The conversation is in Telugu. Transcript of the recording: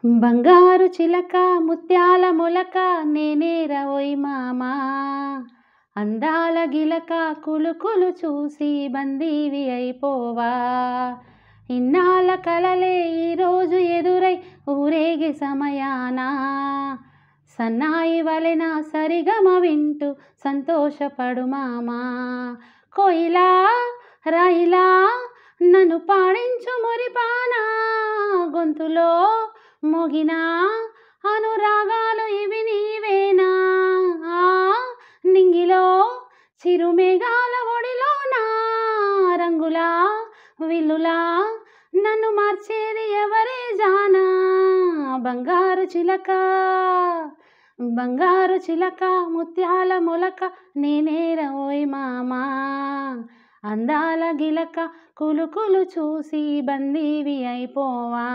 బంగారు చిలక ముత్యాల మొలక నేనేరా ఓయ్ మామా అందాల గిలక కులుకులు చూసి బందీవి అయిపోవా ఇన్నాళ్ళ కలలే ఈరోజు ఎదురై ఊరేగే సమయాన సన్నాయి వలెన సరిగమ వింటూ సంతోషపడు మామా కోయిలా రాయిలా నన్ను పాడించు మురిపానా గొంతులో మోగిన అనురాగాలు ఇవి నీవేనా ఆ నింగిలో చిరుమేఘాల ఒడిలోన రంగులా విల్లులా నన్ను మార్చేది ఎవరే జానా బంగారు చిలక బంగారు చిలక ముత్యాల మొలక నేనేరా ఓయ్ మామా అందాల గిలక కులుకులు చూసి బందీవి అయిపోవా